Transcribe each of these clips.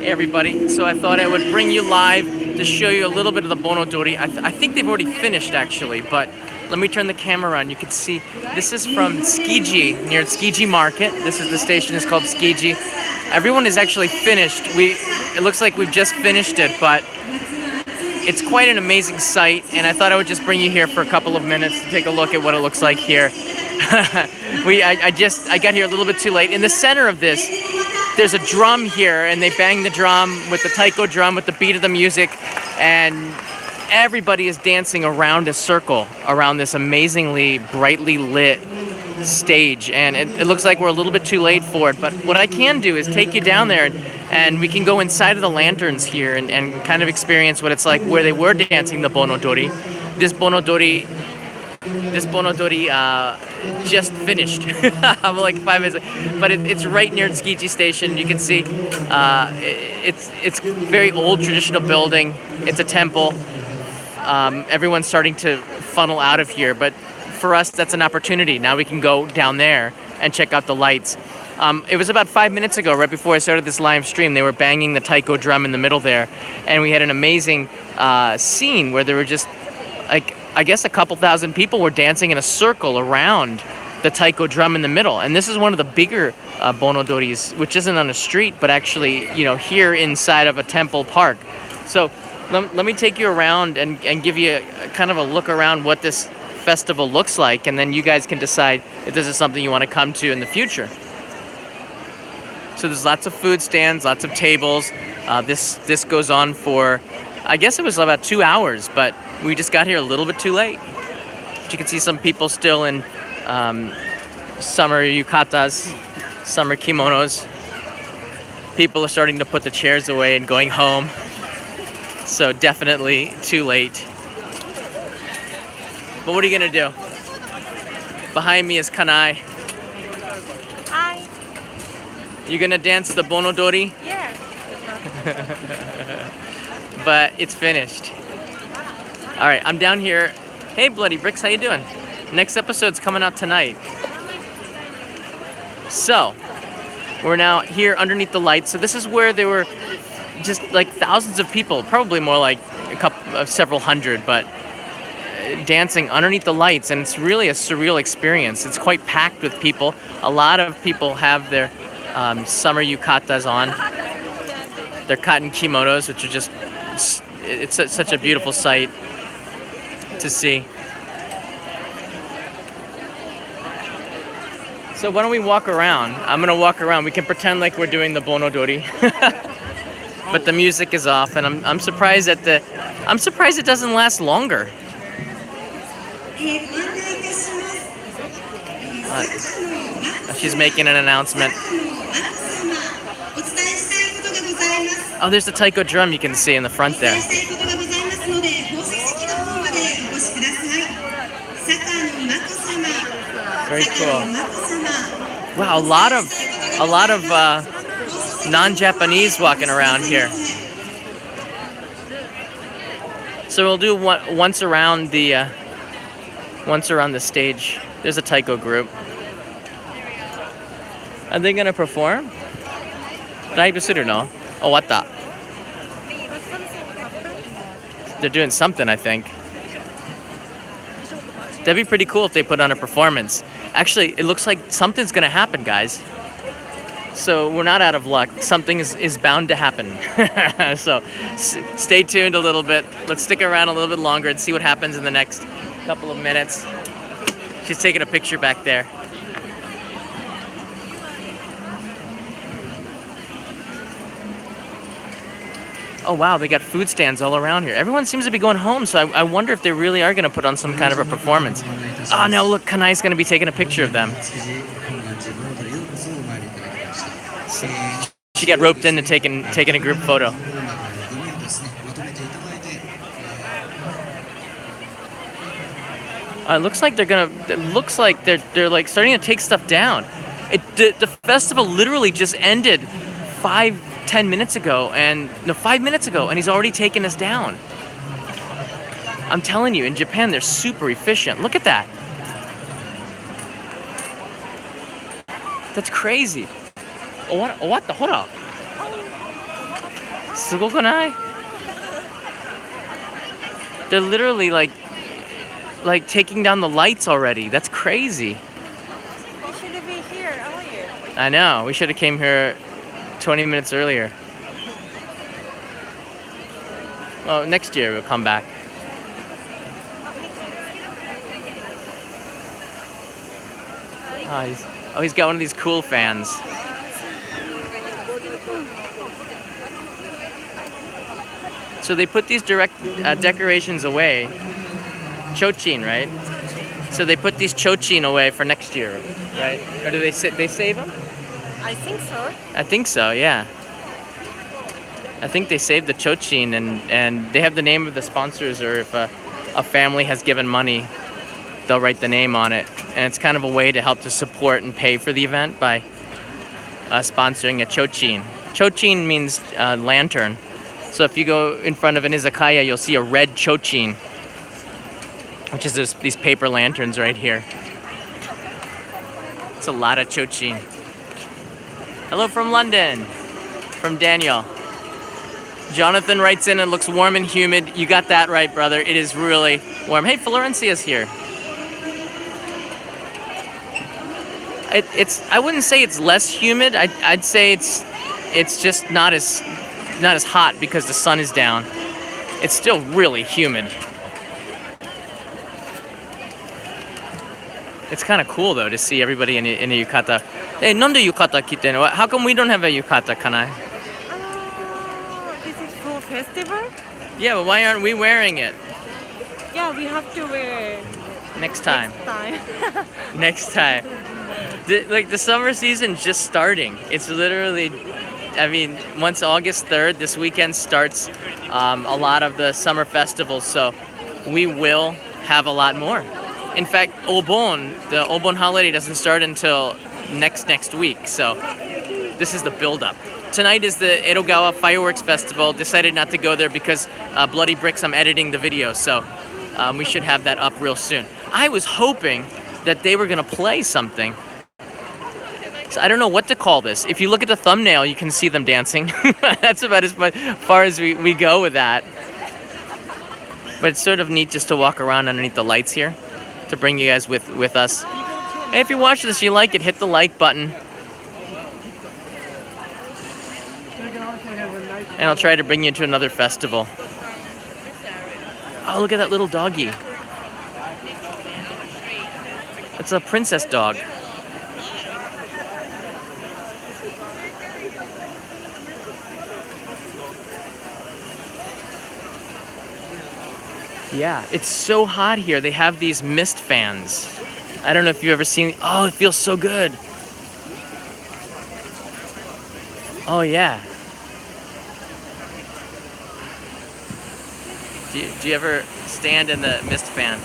everybody. So I thought I would bring you live to show you a little bit of the Bon Odori. I think they've already finished actually, but let me turn the camera on. You can see this is from Tsukiji, near Tsukiji Market. This is the station is called Tsukiji. Everyone is actually finished. It looks like we've just finished it, but it's quite an amazing sight, and I thought I would just bring you here for a couple of minutes to take a look at what it looks like here. I got here a little bit too late. In the center of this, there's a drum here, and they bang the drum with the taiko drum with the beat of the music, and everybody is dancing around a circle around this amazingly brightly lit stage, and it looks like we're a little bit too late for it, but what I can do is take you down there and we can go inside of the lanterns here and kind of experience what it's like where they were dancing the Bon Odori. This Bon Odori just finished like 5 minutes ago. But it's right near Tsukiji Station. You can see it's a very old traditional building. It's a temple. Everyone's starting to funnel out of here, but for us that's an opportunity. Now we can go down there and check out the lights. It was about 5 minutes ago, right before I started this live stream, they were banging the taiko drum in the middle there, and we had an amazing scene where there were just, like, I guess a couple thousand people were dancing in a circle around the taiko drum in the middle. And this is one of the bigger Bon Odoris, which isn't on a street, but actually, here inside of a temple park. So let me take you around and give you kind of a look around what this festival looks like, and then you guys can decide if this is something you want to come to in the future. So there's lots of food stands, lots of tables. This goes on for, I guess it was about 2 hours, but we just got here a little bit too late. But you can see some people still in summer yukatas, summer kimonos. People are starting to put the chairs away and going home. So definitely too late. But what are you gonna do? Behind me is Kanai. Hi. You gonna dance the Bon Odori? Yeah. But it's finished. All right, I'm down here. Hey, Bloody Bricks, how you doing? Next episode's coming out tonight. So, we're now here underneath the lights. So this is where there were just like thousands of people, probably more like several hundred, but dancing underneath the lights, and it's really a surreal experience. It's quite packed with people. A lot of people have their summer yukatas on, their cotton kimonos, which are just, it's such a beautiful sight to see. So why don't we walk around? I'm gonna walk around. We can pretend like we're doing the Bon Odori. But the music is off, and I'm surprised at I'm surprised it doesn't last longer. She's making an announcement. Oh, there's the taiko drum you can see in the front there. Very cool. Wow, a lot of non-Japanese walking around here. So we'll do once around the stage. There's a taiko group. Are they gonna perform? Raibu suru no? Owatta. They're doing something, I think. That'd be pretty cool if they put on a performance. Actually, it looks like something's gonna happen, guys. So we're not out of luck. Something is bound to happen. So stay tuned a little bit. Let's stick around a little bit longer and see what happens in the next couple of minutes. She's taking a picture back there. Oh wow, they got food stands all around here. Everyone seems to be going home, so I wonder if they really are going to put on some kind of a performance. Oh no, look, Kanai's going to be taking a picture of them. She got roped into taking a group photo. It looks like they're like starting to take stuff down. The festival literally just ended 5 minutes ago, and he's already taken us down. I'm telling you, in Japan, they're super efficient. Look at that. That's crazy. What the? Hold up. Sugokunai? They're literally like taking down the lights already. That's crazy. We should be here earlier. I know. We should have came here 20 minutes earlier. Well, next year we'll come back. He's got one of these cool fans. So they put these decorations away. Chochin, right? So they put these chochin away for next year, right? Or do they save them? I think so. I think so, yeah. I think they saved the chochin, and they have the name of the sponsors, or if a family has given money, they'll write the name on it. And it's kind of a way to help to support and pay for the event by sponsoring a chochin. Chochin means lantern. So if you go in front of an izakaya, you'll see a red chochin, which is these paper lanterns right here. It's a lot of chochin. Hello from London, from Daniel. Jonathan writes in, it looks warm and humid. You got that right, brother. It is really warm. Hey, Florencia's here. I wouldn't say it's less humid. I'd say it's just not as hot because the sun is down. It's still really humid. It's kind of cool though to see everybody in a yukata. Hey, nande yukata kite no? How come we don't have a yukata, kanai? This is for festival? Yeah, but why aren't we wearing it? Yeah, we have to wear Next time. time. Next time. The summer season's just starting. It's literally, I mean, once August 3rd, this weekend starts a lot of the summer festivals, so we will have a lot more. In fact, Obon, the Obon holiday doesn't start until next week, so this is the build-up. Tonight is the Edogawa Fireworks Festival. Decided not to go there because Bloody Bricks, I'm editing the video, so we should have that up real soon. I was hoping that they were gonna play something. So I don't know what to call this. If you look at the thumbnail, you can see them dancing. That's about as far as we go with that. But it's sort of neat just to walk around underneath the lights here, to bring you guys with us. Hey, if you watch this, you like it, hit the like button. And I'll try to bring you to another festival. Oh, look at that little doggy. It's a princess dog. Yeah, it's so hot here. They have these mist fans. I don't know if you've ever seen. Oh, it feels so good. Oh, yeah. Do you ever stand in the mist fan?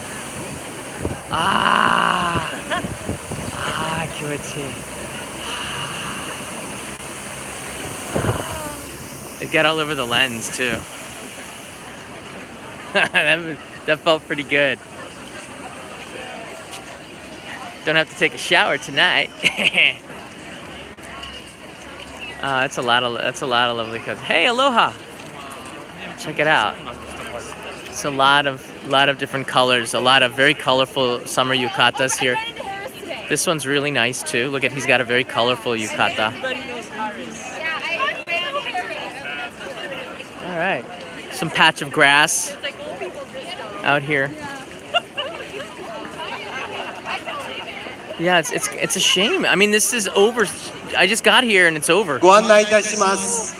Kimachi. It got all over the lens, too. That felt pretty good. Don't have to take a shower tonight. That's a lot of lovely colors. Hey, aloha! Check it out. It's a lot of different colors. A lot of very colorful summer yukatas here. This one's really nice too. Look at, he's got a very colorful yukata. All right, some patch of grass out here. Yeah, it's a shame. I mean, this is over. I just got here and it's over. ご案内いたします。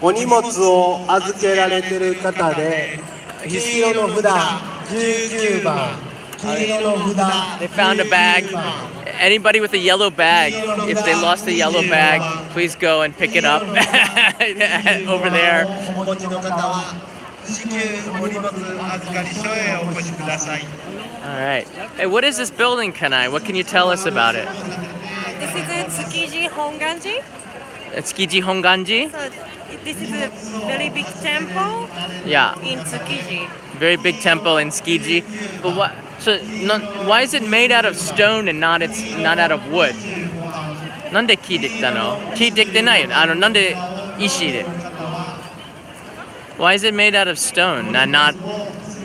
お荷物を預けられている方で、黄色の札19番、黄色の札 They found a bag. Anybody with a yellow bag, if they lost a yellow bag, please go and pick it up over there. お持ちの方は至急お荷物預かり所へお越しください。 All right. Hey, what is this building, Kanai? What can you tell us about it? This is a Tsukiji Honganji. Tsukiji Honganji? So this is a very big temple Yeah, in Tsukiji. very big temple in Tsukiji. But what? So, why is it made out of stone and not out of wood? なんで木できたの? 木できてないよね。なんで Ishide. Why is it made out of stone? Not.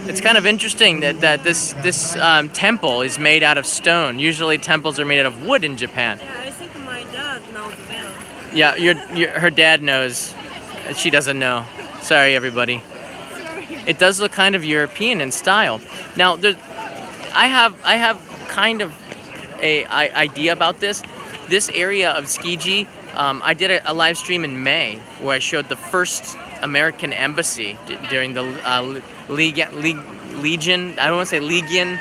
It's kind of interesting that this temple is made out of stone. Usually temples are made out of wood in Japan. Yeah, I think my dad knows well. Yeah, her dad knows. She doesn't know. Sorry, everybody. It does look kind of European in style. Now, I have kind of a idea about this. This area of Tsukiji, I did a live stream in May where I showed the first American embassy during the Legion. I don't want to say Legion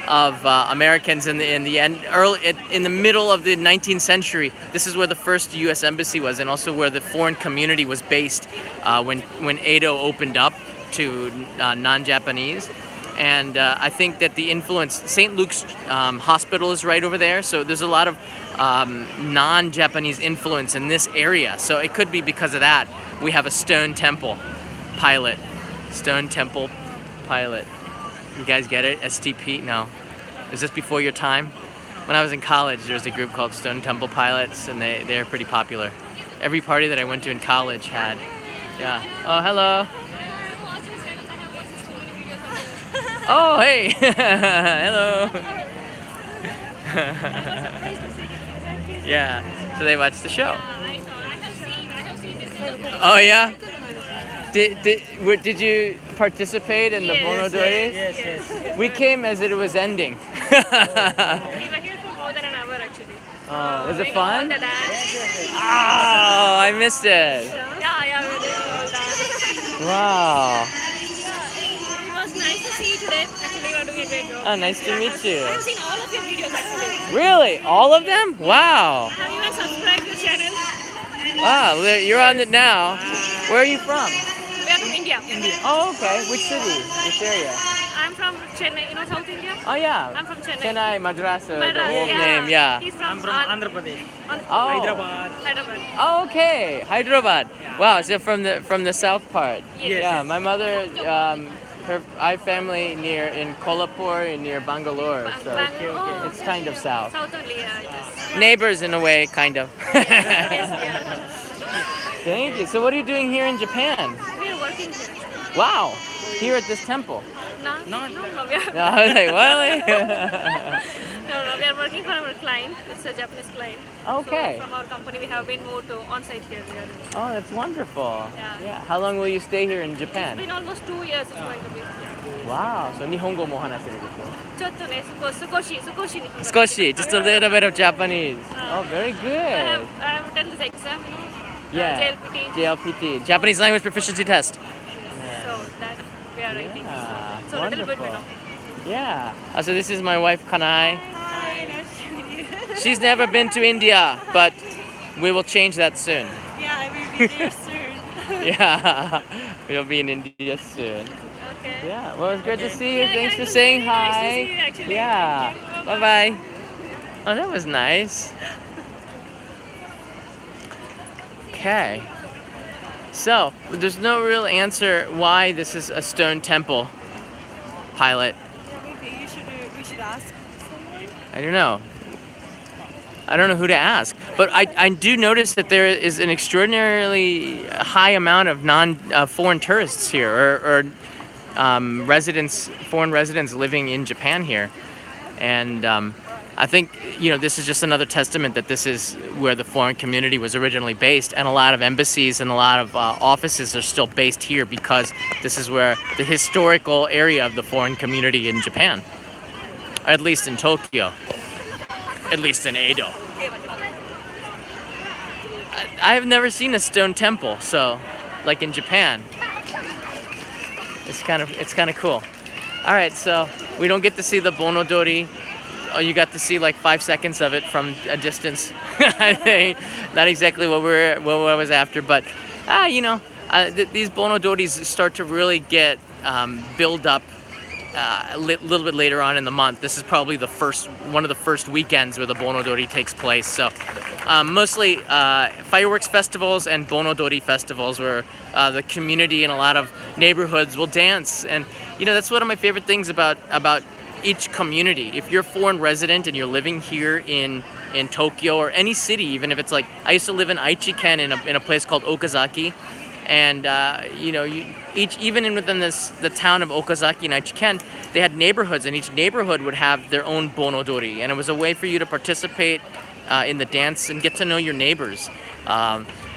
of Americans in the middle of the 19th century. This is where the first U.S. embassy was, and also where the foreign community was based when Edo opened up to non-Japanese. And I think that the influence, St. Luke's Hospital is right over there, so there's a lot of non-Japanese influence in this area. So it could be because of that. We have a stone temple pilot. Stone temple pilot. You guys get it? STP? No. Is this before your time? When I was in college, there was a group called Stone Temple Pilots, and they're pretty popular. Every party that I went to in college had. Yeah. Oh, hello. Oh, hey! Hello! Yeah, so they watched the show. Oh, yeah? Did you participate in the Bon Odori? Yes. We came as it was ending. We were here for more than an hour actually. Was it fun? The dance. Oh, I missed it. Yeah, we did all that. Wow. It was nice to see you today. Actually, you are doing a great job. Oh, nice to meet you. I've seen all of your videos actually. Really? All of them? Wow. Have you guys subscribed to the channel? Wow, you're on it now. Where are you from? We are from India. Oh, okay. Which city? Which area? I'm from Chennai, South India. Oh, yeah. I'm from Chennai. Chennai, Madrasa, the Madras, old name, yeah. He's I'm from Andhra Pradesh. Oh. Hyderabad. Oh, okay. Hyderabad. Wow, so from the south part. Yes. Yeah, my mother, I have family in Kolhapur and near Bangalore, so Bangalore. it's kind of south. South only, yeah. It is. Neighbors in a way, kind of. Yes, yeah. Thank you. So what are you doing here in Japan? We are working here. Wow, here at this temple. No, we are, No, I was like, what? we are working for our client. It's a Japanese client. Okay. So from our company, we have been moved to on-site here. Oh, that's wonderful. Yeah. How long will you stay here in It's Japan? been almost 2 years it's going to be. Wow. So 日本語も話せるでしょ? ちょっとね、少し。少し, just a little bit of Japanese. Oh, very I good. have done this exam, Yeah. JLPT. JLPT, Japanese Language Proficiency Test. So that we are writing. Yeah, So a little bit, wonderful. Yeah. So this is my wife, Kanai. Hi, nice to meet you. She's never been to India, but we will change that soon. Yeah, I will be there soon. Yeah, we'll be in India soon. Okay. Yeah, well, it's good to see you. Yeah, Thanks it for was saying really nice to hi. see you, actually. Yeah. Thank you. Bye bye. Oh, that was nice. Okay. So, there's no real answer why this is a stone temple pilot. Maybe we should ask someone. I don't know. I don't know who to ask. But I do notice that there is an extraordinarily high amount of foreign tourists here, or foreign residents living in Japan here. And I think, this is just another testament that this is where the foreign community was originally based, and a lot of embassies and a lot of offices are still based here because this is where the historical area of the foreign community in Japan, at least in Tokyo, at least in Edo. I have never seen a stone temple, so like in Japan, it's kind of cool. All right, so we don't get to see the Bon Odori. Oh, you got to see like 5 seconds of it from a distance. I think not exactly what I was after, but these Bon Odoris start to really get build up a little bit later on in the month. This is probably one of the first weekends where the Bon Odori takes place. So mostly fireworks festivals and Bon Odori festivals where the community in a lot of neighborhoods will dance. And that's one of my favorite things about each community. If you're a foreign resident and you're living here in in Tokyo or any city, even if it's like, I used to live in Aichi-ken in a place called Okazaki. And, you know, even within the town of Okazaki and Aichi-ken, they had neighborhoods, and each neighborhood would have their own Bon Odori. And it was a way for you to participate in the dance and get to know your neighbors.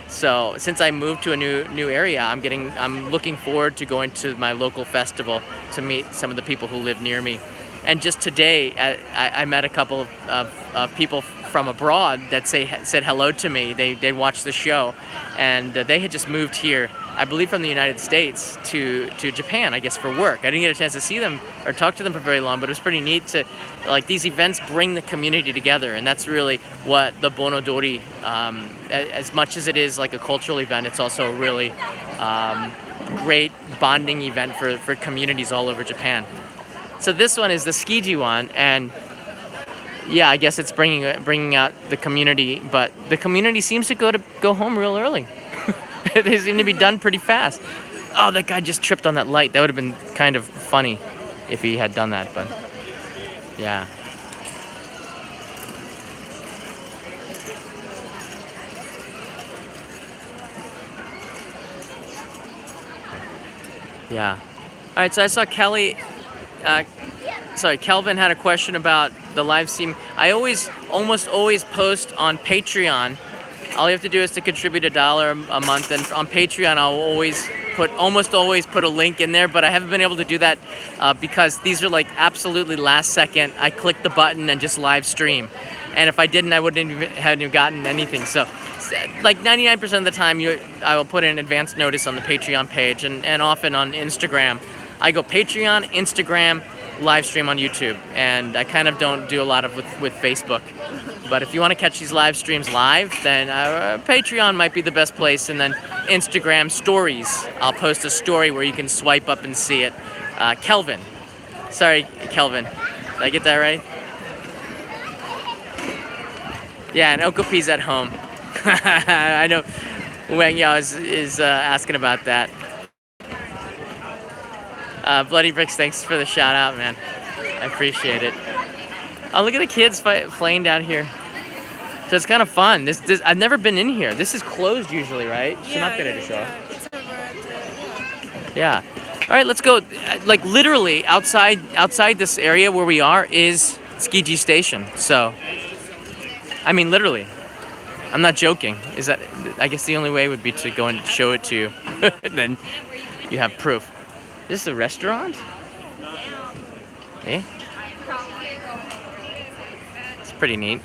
So since I moved to a new area, I'm looking forward to going to my local festival to meet some of the people who live near me. And just today, I met a couple of people from abroad that said hello to me. They watched the show, and they had just moved here, I believe from the United States to Japan, I guess for work. I didn't get a chance to see them or talk to them for very long, but it was pretty neat to, like, these events bring the community together, and that's really what the Bon Odori, as much as it is like a cultural event, it's also a really great bonding event for communities all over Japan. So this one is the Tsukiji one, and yeah, I guess it's bringing out the community, but the community seems to go home real early. They seem to be done pretty fast. Oh, that guy just tripped on that light. That would have been kind of funny if he had done that, but yeah. Yeah. All right, so I saw Kelvin had a question about the live stream. I almost always post on Patreon. All you have to do is to contribute $1 a month, and on Patreon I'll almost always put a link in there, but I haven't been able to do that because these are like absolutely last second. I click the button and just live stream, and if I didn't, I wouldn't have gotten anything. So like 99% of the time I will put in advance notice on the Patreon page, and often on Instagram. I go Patreon, Instagram, live stream on YouTube, and I kind of don't do a lot of with Facebook. But if you want to catch these live streams live, then Patreon might be the best place, and then Instagram stories. I'll post a story where you can swipe up and see it. Kelvin. Sorry, Kelvin. Did I get that right? Yeah, and Okapi's at home. I know Wang Yao is asking about that. Bloody Bricks, thanks for the shout out, man. I appreciate it. Oh, look at the kids playing down here. So it's kind of fun. This I've never been in here. This is closed usually, right? It's over at Yeah. All right, let's go. Like literally outside this area where we are is Tsukiji Station. So, I mean, literally. I'm not joking. I guess the only way would be to go and show it to you. Then you have proof. This is a restaurant? Eh? It's pretty neat.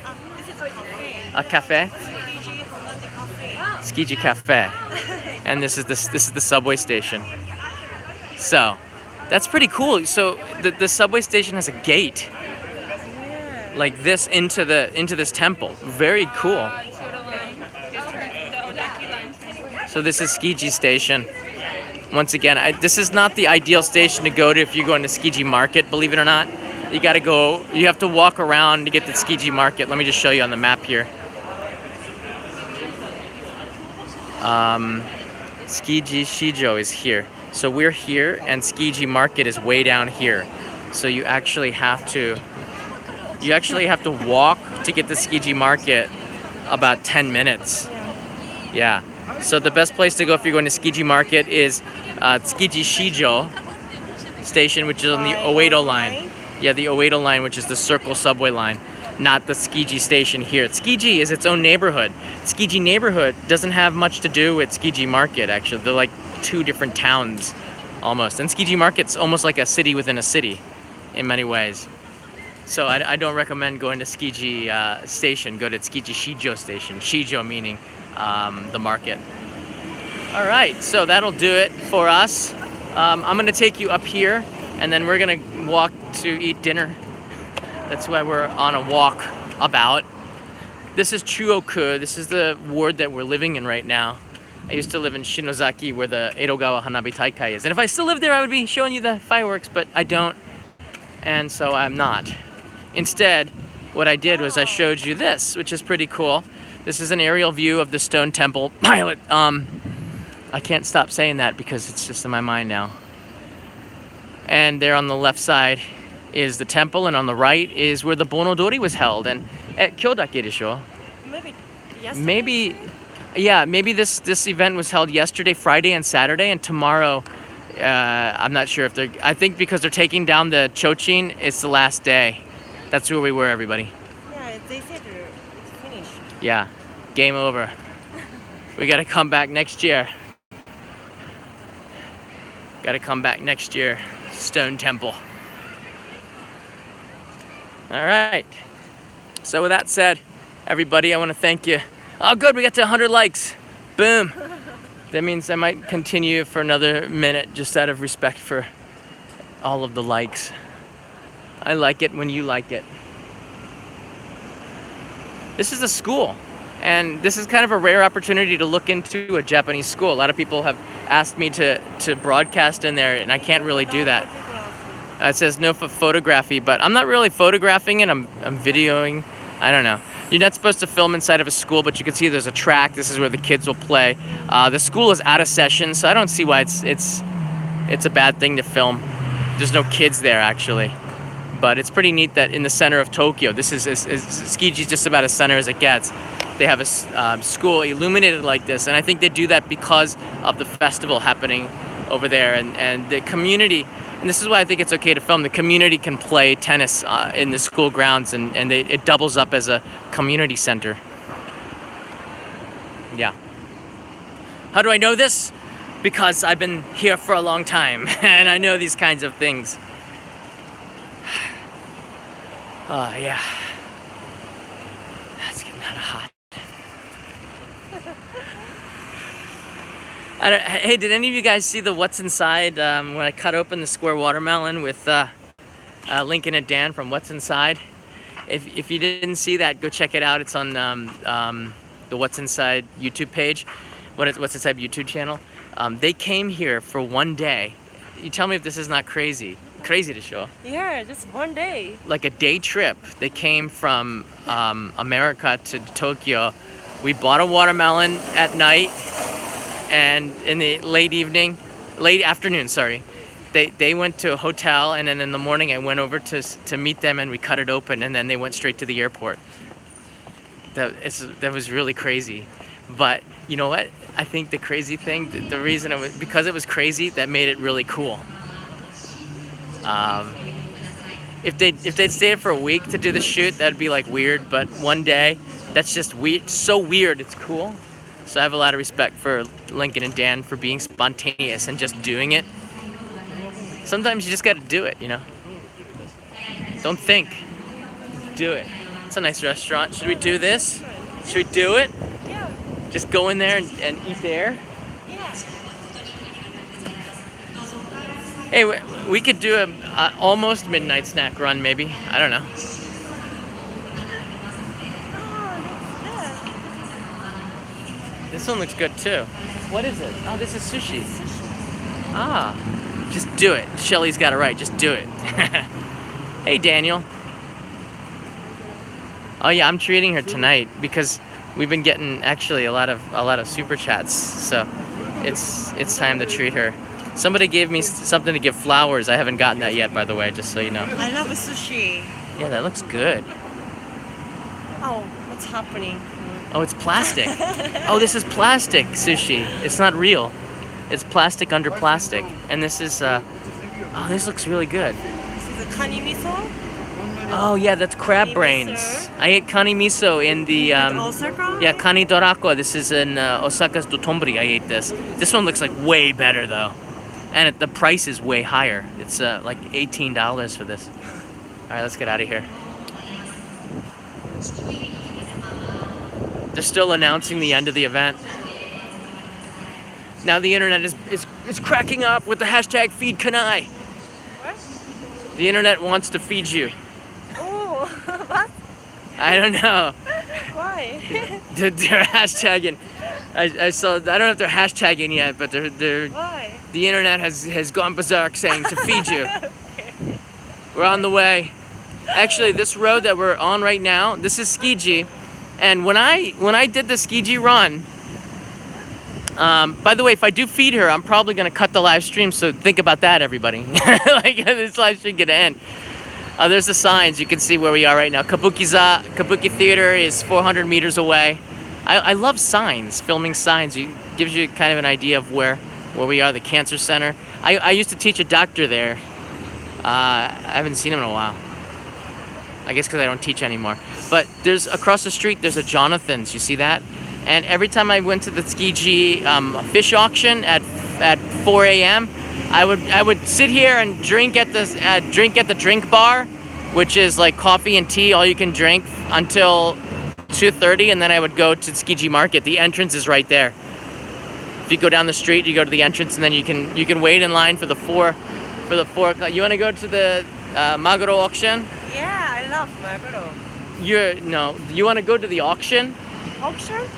A cafe? Tsukiji Cafe. And this is the subway station. So, that's pretty cool. So the subway station has a gate like this into this temple. Very cool. So this is Tsukiji Station. Once again, this is not the ideal station to go to if you're going to Tsukiji Market, believe it or not. You have to walk around to get to Tsukiji Market. Let me just show you on the map here. Tsukiji Shijo is here. So we're here, and Tsukiji Market is way down here. So you actually have to walk to get to Tsukiji Market about 10 minutes. Yeah. So the best place to go if you're going to Tsukiji Market is Tsukiji Shijo Station, which is on the Oedo line. Yeah, the Oedo line, which is the Circle subway line, not the Tsukiji Station here. Tsukiji is its own neighborhood. Tsukiji neighborhood doesn't have much to do with Tsukiji Market, actually. They're like two different towns, almost. And Tsukiji Market's almost like a city within a city, in many ways. So I don't recommend going to Tsukiji Station. Go to Tsukiji Shijo Station. Shijo meaning the market. All right, so that'll do it for us. I'm gonna take you up here, and then we're gonna walk to eat dinner. That's why we're on a walk about. This is Chuoku. This is the ward that we're living in right now. I used to live in Shinozaki, where the Edogawa Hanabi Taikai is. And if I still lived there, I would be showing you the fireworks, but I don't, and so I'm not. Instead, what I did was I showed you this, which is pretty cool. This is an aerial view of the stone temple pilot. I can't stop saying that because it's just in my mind now. And there on the left side is the temple, and on the right is where the Bon Odori was held. And 今日だけでしょ? Maybe yesterday. Maybe, yeah, maybe this event was held yesterday, Friday, and Saturday, and tomorrow. I'm not sure if they're. I think because they're taking down the Chochin, it's the last day. That's where we were, everybody. Yeah, they said it's finished. Yeah, game over. We gotta come back next year. Gotta come back next year. Stone Temple. All right. So with that said, everybody, I want to thank you. Oh, good, we got to 100 likes. Boom. That means I might continue for another minute just out of respect for all of the likes. I like it when you like it. This is a school, and this is kind of a rare opportunity to look into a Japanese school. A lot of people have asked me to broadcast in there, and I can't really do that. It says no photography, but I'm not really photographing it. I'm videoing. I don't know. You're not supposed to film inside of a school, but you can see there's a track. This is where the kids will play. The school is out of session, so I don't see why it's a bad thing to film. There's no kids there, actually. But it's pretty neat that in the center of Tokyo, this is Tsukiji's just about as center as it gets. They have a school illuminated like this, and I think they do that because of the festival happening over there, and the community. And this is why I think it's okay to film. The community can play tennis in the school grounds, and it doubles up as a community center. Yeah. How do I know this? Because I've been here for a long time, and I know these kinds of things. Oh, yeah. That's getting kind of hot. Hey, did any of you guys see the What's Inside when I cut open the square watermelon with Lincoln and Dan from What's Inside? If you didn't see that, go check it out. It's on the What's Inside YouTube page, What's Inside YouTube channel. They came here for one day. You tell me if this is not crazy. Crazy to show. Yeah, just one day. Like a day trip. They came from America to Tokyo. We bought a watermelon at night. And in the late afternoon, they went to a hotel, and then in the morning I went over to meet them, and we cut it open, and then they went straight to the airport. That was really crazy. But you know what? I think the crazy thing, the reason because it was crazy, that made it really cool. If they'd stayed for a week to do the shoot, that'd be like weird. But one day, that's just weird. So weird, it's cool. So I have a lot of respect for Lincoln and Dan for being spontaneous and just doing it. Sometimes you just got to do it, you know. Don't think. Do it. It's a nice restaurant. Should we do this? Should we do it? Yeah. Just go in there and eat there? Yeah. Hey, we could do a almost midnight snack run, maybe. I don't know. This one looks good too. What is it? Oh, this is sushi. Ah, just do it. Shelly's got it right. Just do it. Hey, Daniel. Oh yeah, I'm treating her tonight because we've been getting actually a lot of super chats. So it's time to treat her. Somebody gave me something to give flowers. I haven't gotten that yet, by the way, just so you know. I love sushi. Yeah, that looks good. Oh, what's happening? Oh, it's plastic. Oh, this is plastic sushi. It's not real. It's plastic under plastic. And this is, oh, this looks really good. This is a kani miso. Oh, yeah, that's crab Kani brains. miso. I ate kani miso in the, Osaka? yeah, kani dorako. This is in Osaka's Dotonbori. I ate this. This one looks like way better, though. And the price is way higher. It's like $18 for this. All right, let's get out of here. They're still announcing the end of the event. Now the internet is cracking up with the hashtag feed Kanai. What? The internet wants to feed you. Oh, what? I don't know. Why? They're hashtagging. I saw. I don't know if they're hashtagging yet, but they're. Why? The internet has gone berserk saying to feed you. Okay. We're on the way. Actually, this road that we're on right now, this is Tsukiji. And when I did the Tsukiji run, by the way, if I do feed her, I'm probably gonna cut the live stream. So think about that, everybody. Like this live stream gonna end. There's the signs. You can see where we are right now. Kabuki Theater is 400 meters away. I love signs, filming signs. It gives you kind of an idea of where we are, the cancer center. I used to teach a doctor there. I haven't seen him in a while. I guess because I don't teach anymore. But there's across the street, there's a Jonathan's. You see that? And every time I went to the Tsukiji fish auction at 4 a.m., I would sit here and drink at the drink bar, which is like coffee and tea, all you can drink, until 2:30, and then I would go to Tsukiji Market. The entrance is right there. If you go down the street, you go to the entrance, and then you can wait in line for the 4 o'clock. You want to go to the Maguro auction? Yeah, I love maguro. You want to go to the auction? Auction?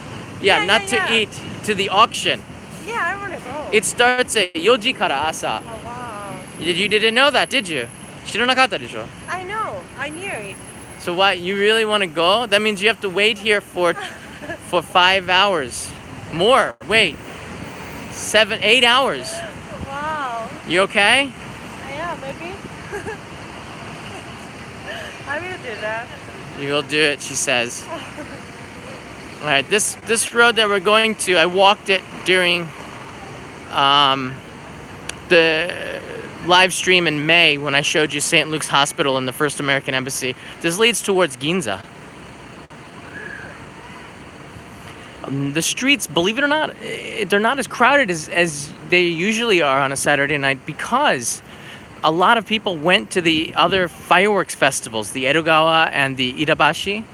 Yeah, Yeah, not yeah, to yeah. eat, to the auction. Yeah, I want to go. It starts at 4時から朝. Oh, wow. You didn't know that, did you? 知らなかったでしょ? I know. I knew it. So why, you really want to go? That means you have to wait here for 5 hours. More. Wait. 7, 8 hours. Wow. You okay? Yeah, maybe. I will do that. You will do it, she says. All right, this road that we're going to, I walked it during the live stream in May when I showed you St. Luke's Hospital and the First American Embassy. This leads towards Ginza. The streets, believe it or not, they're not as crowded as they usually are on a Saturday night because a lot of people went to the other fireworks festivals, the Edogawa and the Itabashi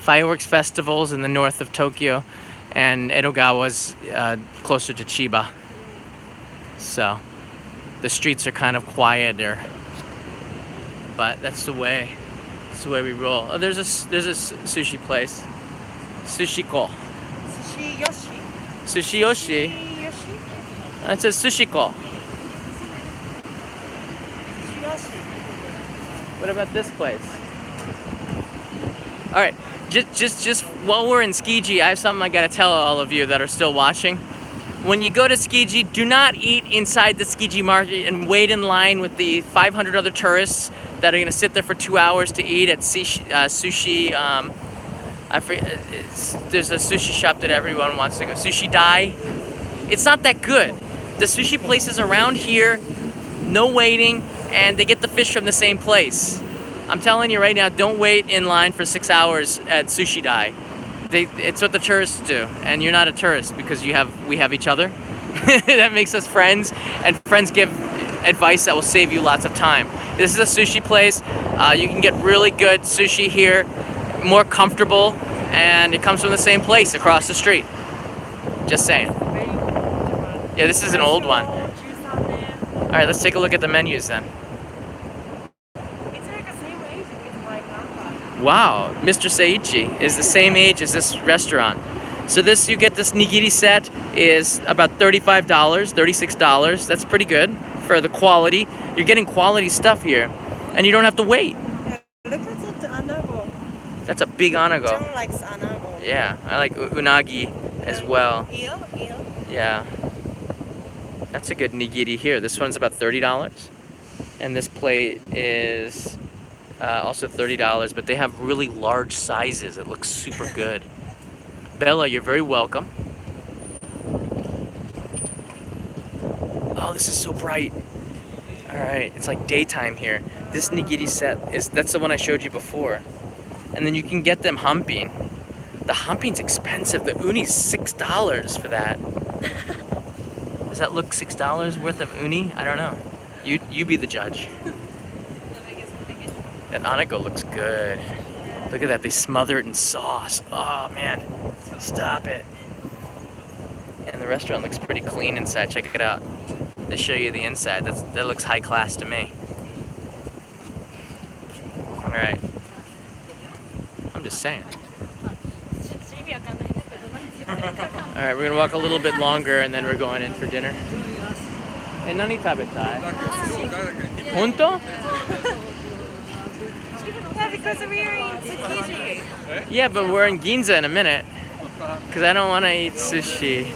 fireworks festivals in the north of Tokyo, and Edogawa's closer to Chiba. So the streets are kind of quieter, but that's the way we roll. Oh, there's a sushi place, Sushiko. Sushi Yoshi. Sushi Yoshi. Sushi Yoshi. It says Sushiko. Sushi Yoshi. What about this place? All right, just while we're in Tsukiji, I have something I gotta tell all of you that are still watching. When you go to Tsukiji, do not eat inside the Tsukiji market and wait in line with the 500 other tourists that are gonna sit there for 2 hours to eat at sushi. There's a sushi shop that everyone wants to go. Sushi Dai. It's not that good. The sushi places around here, no waiting, and they get the fish from the same place. I'm telling you right now, don't wait in line for 6 hours at Sushi Dai. It's what the tourists do, and you're not a tourist because we have each other. That makes us friends, and friends give advice that will save you lots of time. This is a sushi place. You can get really good sushi here, more comfortable, and it comes from the same place across the street. Just saying. Yeah, this is an old one. All right, let's take a look at the menus then. It's like the same age with my grandpa. Wow, Mr. Seiichi is the same age as this restaurant. So you get this nigiri set is about $35, $36. That's pretty good for the quality. You're getting quality stuff here, and you don't have to wait. Look at the anago. That's a big anago. John likes anago. Yeah, I like unagi as well. Eel? Yeah. That's a good nigiri here. This one's about $30. And this plate is also $30, but they have really large sizes. It looks super good. Bella, you're very welcome. Oh, this is so bright. All right, it's like daytime here. This nigiri set that's the one I showed you before. And then you can get them humping. The humping's expensive. The uni's $6 for that. Does that look $6 worth of uni? I don't know. You be the judge. That anago looks good. Look at that, they smother it in sauce. Oh man, stop it. And the restaurant looks pretty clean inside. Check it out. They show you the inside. That looks high class to me. All right. I'm just saying. All right, we're gonna walk a little bit longer and then we're going in for dinner. Hey, nani tabetai? Honto? Yeah, because we're in Tsukiji. Yeah, but we're in Ginza in a minute. Because I don't want to eat sushi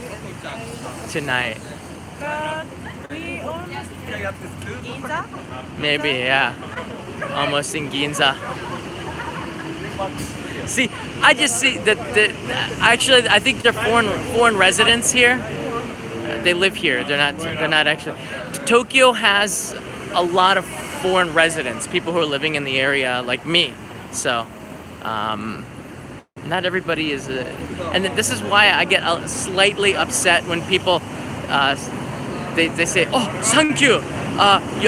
tonight. But We almost Ginza. Maybe, yeah. Almost in Ginza. See, I just see that actually I think they're foreign residents here. They live here. They're not actually. Tokyo has a lot of foreign residents, people who are living in the area like me. So, not everybody is. And this is why I get slightly upset when people they say, "Oh, thank you."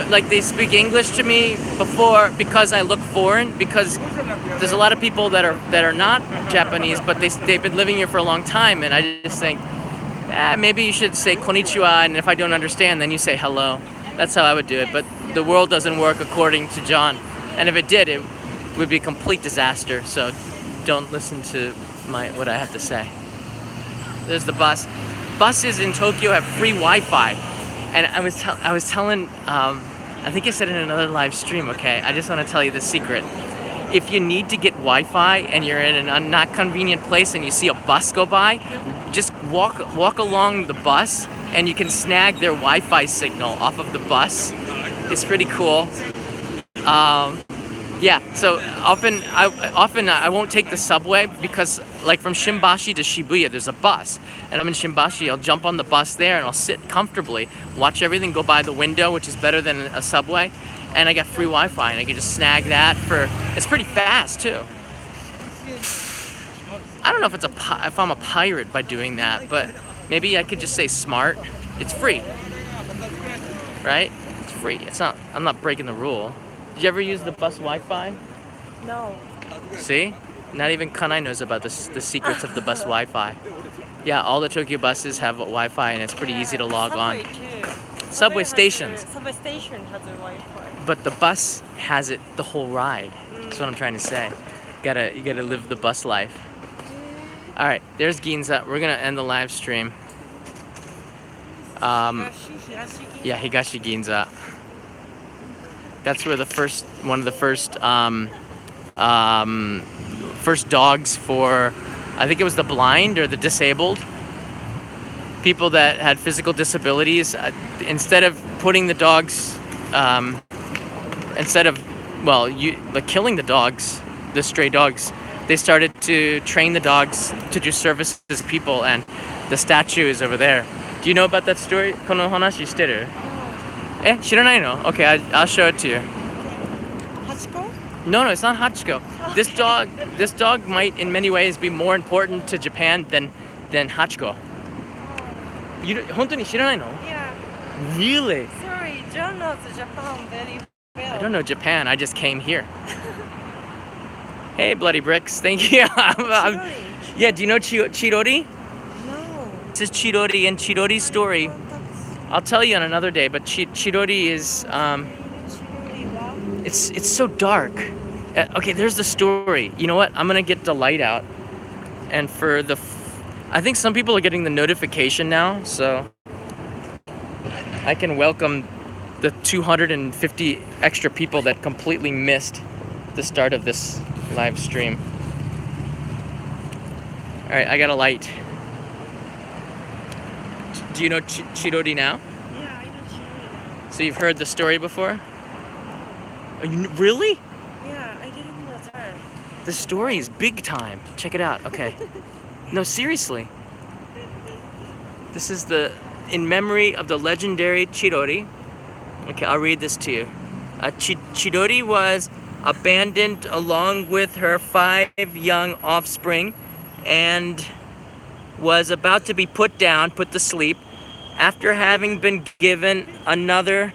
Like they speak English to me before because I look foreign. Because there's a lot of people that are not Japanese, but they've been living here for a long time, and I just think maybe you should say konnichiwa, and if I don't understand, then you say hello. That's how I would do it. But the world doesn't work according to John, and if it did, it would be a complete disaster. So don't listen to what I have to say. There's the bus. Buses in Tokyo have free Wi-Fi, and I was telling I think I said in another live stream. Okay, I just want to tell you the secret. If you need to get Wi-Fi and you're in a not convenient place and you see a bus go by, just walk along the bus and you can snag their Wi-Fi signal off of the bus. It's pretty cool. Yeah, so often I won't take the subway because like from Shimbashi to Shibuya there's a bus, and I'm in Shimbashi. I'll jump on the bus there and I'll sit comfortably, watch everything go by the window, which is better than a subway, and I got free Wi-Fi and I can just snag that it's pretty fast too. I don't know if I'm a pirate by doing that, but maybe I could just say smart. It's free, right? It's free. I'm not breaking the rule. Did you ever use the bus Wi-Fi? No. See? Not even Kanai knows about the secrets of the bus Wi-Fi. Yeah, all the Tokyo buses have Wi-Fi and it's pretty easy to log on. Subway stations. Subway station has a Wi-Fi. But the bus has it the whole ride. That's what I'm trying to say. You gotta live the bus life. All right, there's Ginza. We're gonna end the live stream. Yeah, Higashi Ginza. That's where one of the first dogs for, I think it was the blind or the disabled, people that had physical disabilities. Instead of putting the dogs, killing the dogs, the stray dogs, they started to train the dogs to do service as people, and the statue is over there. Do you know about that story? この話してる? 知らないの? Okay, I'll show it to you. Hachiko? No, it's not Hachiko. This dog might in many ways be more important to Japan than Hachiko.本当に知らないの? Yeah. Really? Sorry, John knows Japan very well. I don't know Japan. I just came here. Hey, Bloody Bricks. Thank you. Yeah, do you know Chirori? No. This is Chirori and Chirori's story. I'll tell you on another day, but Chirori is it's so dark. Okay, there's the story. You know what? I'm gonna get the light out, and I think some people are getting the notification now, so I can welcome the 250 extra people that completely missed the start of this live stream. All right, I got a light. Do you know Chirori now? Yeah, I know Chirori. So you've heard the story before? Really? Yeah, I didn't know that. The story is big time. Check it out. Okay. No, seriously. This is in memory of the legendary Chirori. Okay, I'll read this to you. Chirori was abandoned along with her 5 young offspring and was about to be put to sleep after having been given another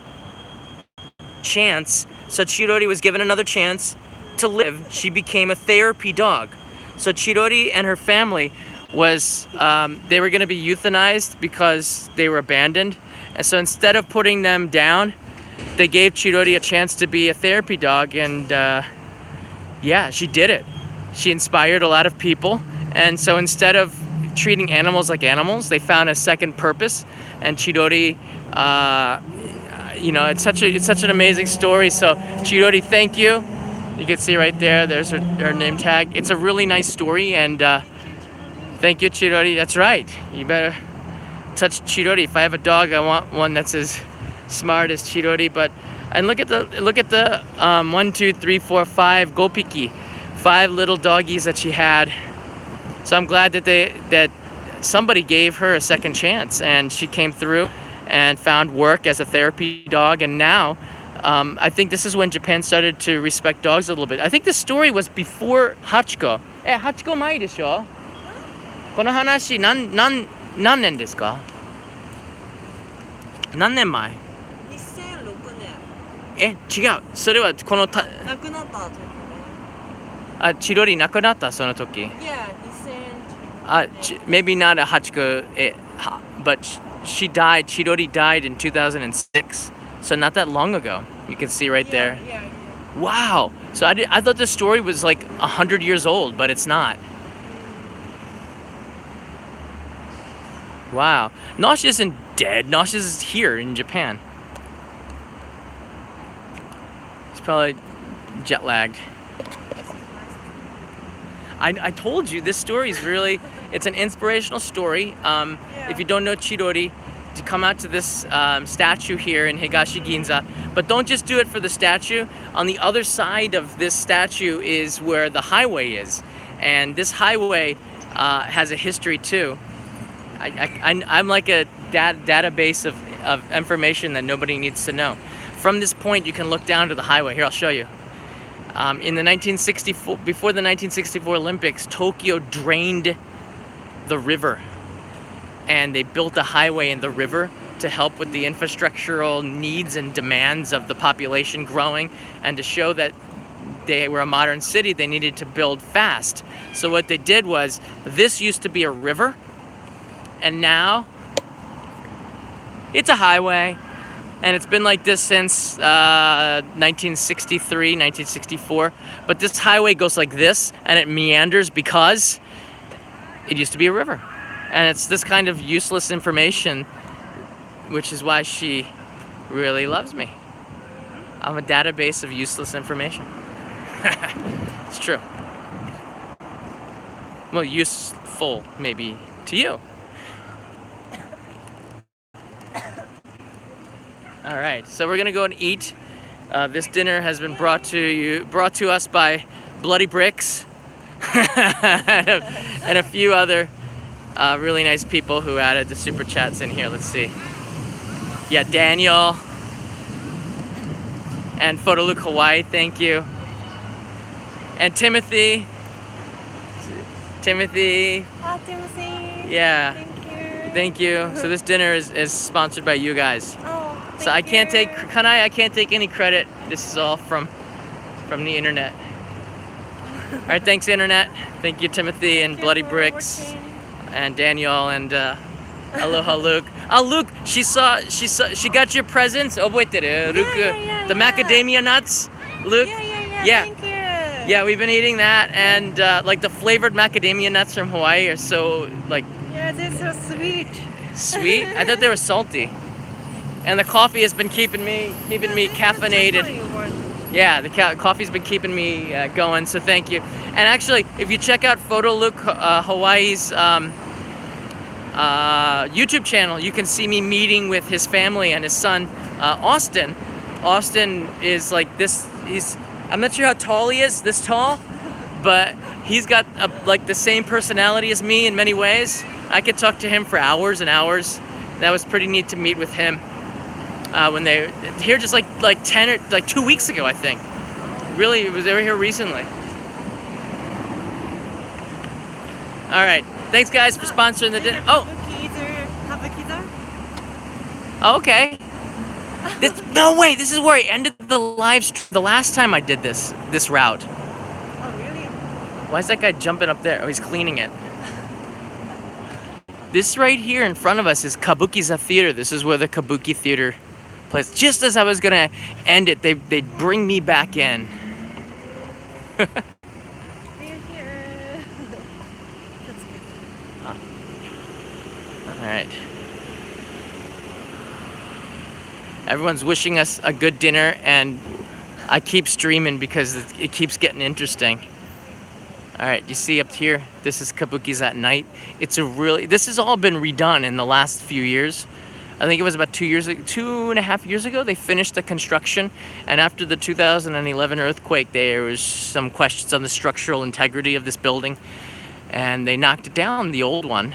chance. So Chirori was given another chance to live. She became a therapy dog. So Chirori and her family they were going to be euthanized because they were abandoned. And so instead of putting them down, they gave Chirori a chance to be a therapy dog, and yeah, she did it. She inspired a lot of people, and so instead of treating animals like animals, they found a second purpose. And Chirori, it's such an amazing story. So Chirori, thank you. You can see right there, there's her name tag. It's a really nice story, and thank you, Chirori. That's right. You better touch Chirori. If I have a dog, I want one that's as smart as Chirori, but and look at the 1, 2, 3, 4, 5 gopiki, 5 little doggies that she had. So I'm glad that somebody gave her a second chance, and she came through and found work as a therapy dog, and now I think this is when Japan started to respect dogs a little bit. I think this story was before Hachiko. 8前でしょ？この話何年ですか？何年前？2006違う。それはこの年亡くなった時ね。チロリ亡くなったその時。Yeah, 2000. Maybe not a Hachiko, but she died. Chirori died in 2006, so not that long ago. You can see right there. Yeah. Wow. So I thought this story was like 100 years old, but it's not. Wow. Nosh isn't dead. Nosh is here in Japan. He's probably jet lagged. I told you this story is really, it's an inspirational story. If you don't know Chirori, to come out to this statue here in Higashi Ginza, but don't just do it for the statue. On the other side of this statue is where the highway is, and this highway has a history too. I'm like a database of information that nobody needs to know. From this point, you can look down to the highway. Here, I'll show you. In the 1964, before the 1964 Olympics, Tokyo drained the river, and they built a highway in the river to help with the infrastructural needs and demands of the population growing, and to show that they were a modern city, they needed to build fast. So what they did was, this used to be a river, and now it's a highway. And it's been like this since 1963, 1964. But this highway goes like this, and it meanders because it used to be a river. And it's this kind of useless information, which is why she really loves me. I'm a database of useless information. It's true. Well, useful maybe to you. All right, so we're gonna go and eat. This dinner has been brought to us by Bloody Bricks and a few other really nice people who added the super chats in here. Let's see. Yeah, Daniel and Photolook Hawaii, thank you. And Timothy. Timothy. Yeah. Thank you. Thank you. So this dinner is sponsored by you guys. So I can't take any credit. This is all from the internet. All right, thanks internet. Thank you Timothy and Bloody Bricks and Daniel and Aloha Luke. Oh Luke, she got your presents. Oh wait, Luke, the macadamia nuts. Luke. Yeah. Thank you. Yeah, we've been eating that, and like the flavored macadamia nuts from Hawaii are so like. Yeah, they're so sweet. Sweet? I thought they were salty. And the coffee has been keeping me caffeinated. Yeah, the coffee's been keeping me going, so thank you. And actually, if you check out Photolook Hawaii's YouTube channel, you can see me meeting with his family and his son, Austin. Austin is like this, I'm not sure how tall he is, this tall, but he's got like the same personality as me in many ways. I could talk to him for hours and hours. That was pretty neat to meet with him. When they were here just like 10 or like 2 weeks ago, I think. Really, they were here recently. All right, thanks guys for sponsoring the dinner. Oh, okay. No way, this is where I ended the live stream the last time I did this route. Oh really? Why is that guy jumping up there? Oh, he's cleaning it. This right here in front of us is Kabuki Theater. This is where the Kabuki Theater plays. Just as I was gonna end it, they bring me back in. We're here. That's good. All right. Everyone's wishing us a good dinner, and I keep streaming because it keeps getting interesting. All right, you see up here, this is Kabuki's at night. This has all been redone in the last few years. I think it was about 2.5 years ago, they finished the construction. And after the 2011 earthquake, there was some questions on the structural integrity of this building. And they knocked it down, the old one,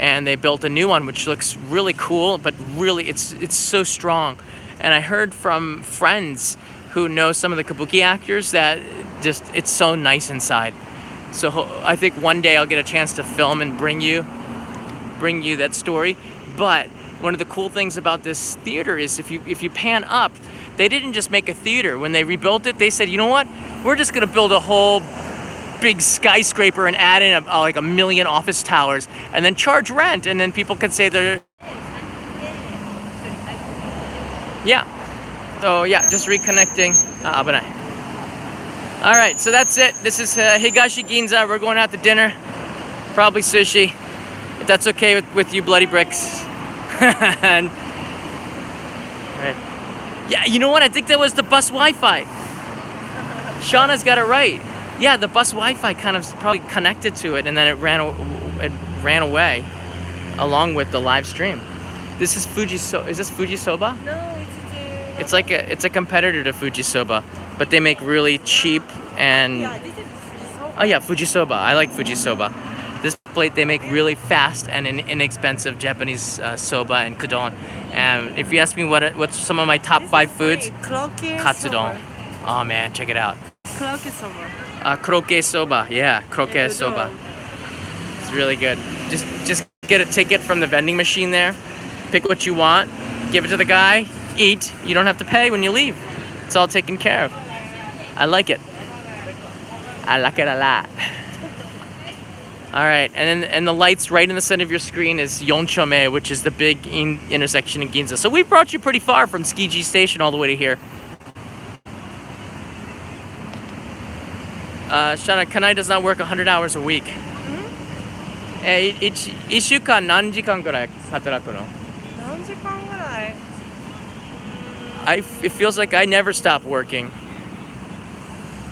and they built a new one, which looks really cool, but really it's so strong. And I heard from friends who know some of the Kabuki actors that just it's so nice inside. So I think one day I'll get a chance to film and bring you that story. But one of the cool things about this theater is if you pan up, they didn't just make a theater. When they rebuilt it, they said, you know what? We're just gonna build a whole big skyscraper and add in like 1 million office towers and then charge rent, and then people could say they're so just reconnecting. All right, so that's it. This is Higashi Ginza. We're going out to dinner, probably sushi, if that's okay with you bloody bricks. And, right. Yeah, you know what, I think that was the bus Wi-Fi. Shauna's got it right. Yeah, the bus Wi-Fi kind of probably connected to it, and then it ran away along with the live stream. This is Is this Fujisoba? No, It's a competitor to Fujisoba, but they make really cheap and yeah, this is so oh yeah, Fujisoba. I like Fujisoba. This plate they make really fast and inexpensive Japanese soba and kadon. And if you ask me what's some of my top 5 foods, katsudon. Oh man, check it out. Kroke soba. Kroke soba, yeah, kroke soba. It's really good. Just get a ticket from the vending machine there. Pick what you want, give it to the guy, eat. You don't have to pay when you leave. It's all taken care of. I like it. I like it a lot. All right, and the lights right in the center of your screen is Yonchome, which is the big intersection in Ginza. So we brought you pretty far from Tsukiji Station all the way to here. Shana, Kanai does not work 100 hours a week. 1週間何時間ぐらい働くの? 何時間ぐらい? It feels like I never stop working.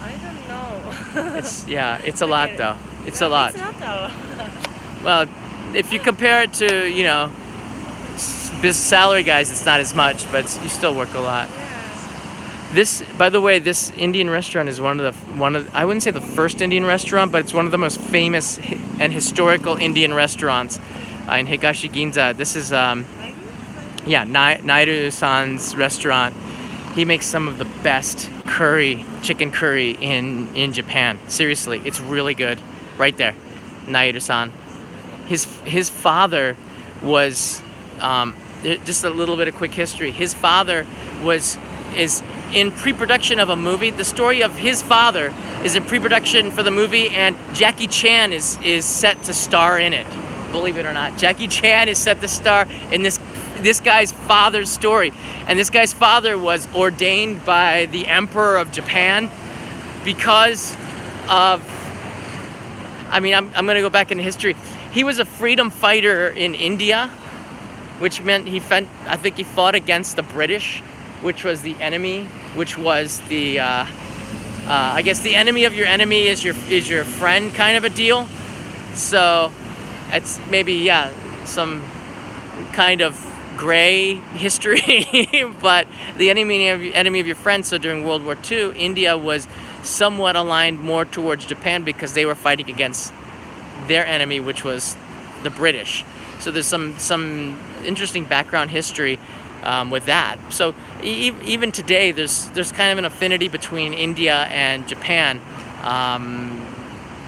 I don't know. It's a lot though. It's a lot. It's not a lot. Well, if you compare it to, business salary guys, it's not as much, but you still work a lot. This, by the way, this Indian restaurant is one of I wouldn't say the first Indian restaurant, but it's one of the most famous and historical Indian restaurants in Higashi Ginza. This is Nairu-san's restaurant. He makes some of the best chicken curry in Japan. Seriously, it's really good. Right there, Nairu-san. His father was just a little bit of quick history. His father is in pre-production of a movie. The story of his father is in pre-production for the movie, and Jackie Chan is set to star in it. Believe it or not, Jackie Chan is set to star in this guy's father's story. And this guy's father was ordained by the Emperor of Japan because of, I'm going to go back in history. He was a freedom fighter in India, which meant he fought against the British, which was the enemy, which was the, I guess the enemy of your enemy is your friend kind of a deal. So it's maybe, some kind of gray history, but the enemy of your friend. So during World War II, India was somewhat aligned more towards Japan because they were fighting against their enemy, which was the British. So there's some interesting background history with that. So even today, there's kind of an affinity between India and Japan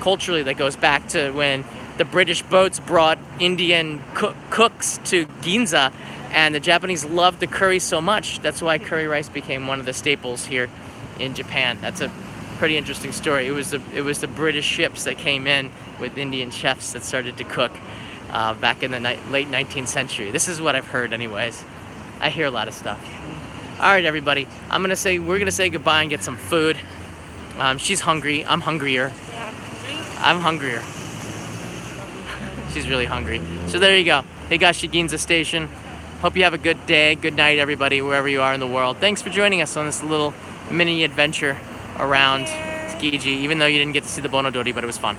culturally that goes back to when the British boats brought Indian cooks to Ginza, and the Japanese loved the curry so much. That's why curry rice became one of the staples here in Japan. That's a pretty interesting story. It was the British ships that came in with Indian chefs that started to cook back in the late 19th century. This is what I've heard anyways. I hear a lot of stuff. All right, everybody. We're gonna say goodbye and get some food. She's hungry. I'm hungrier. I'm hungrier. She's really hungry. So there you go. Higashi Ginza Station. Hope you have a good day. Good night, everybody, wherever you are in the world. Thanks for joining us on this little mini adventure around Tsukiji, even though you didn't get to see the Bon Odori, but it was fun.